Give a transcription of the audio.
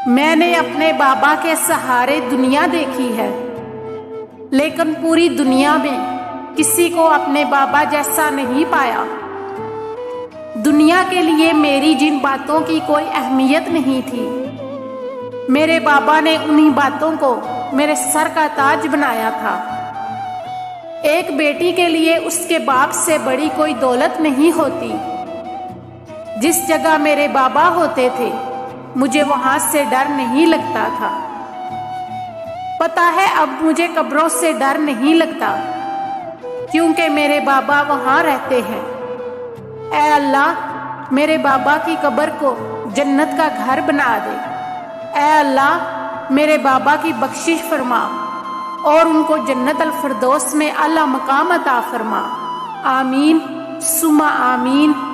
میں نے اپنے بابا کے سہارے دنیا دیکھی ہے، لیکن پوری دنیا میں کسی کو اپنے بابا جیسا نہیں پایا۔ دنیا کے لیے میری جن باتوں کی کوئی اہمیت نہیں تھی، میرے بابا نے انہی باتوں کو میرے سر کا تاج بنایا تھا۔ ایک بیٹی کے لیے اس کے باپ سے بڑی کوئی دولت نہیں ہوتی۔ جس جگہ میرے بابا ہوتے تھے مجھے وہاں سے ڈر نہیں لگتا تھا۔ پتہ ہے اب مجھے قبروں سے ڈر نہیں لگتا، کیونکہ میرے بابا وہاں رہتے ہیں۔ اے اللہ میرے بابا کی قبر کو جنت کا گھر بنا دے۔ اے اللہ میرے بابا کی بخشش فرما اور ان کو جنت الفردوس میں اعلیٰ مقام عطا فرما۔ آمین ثم آمین۔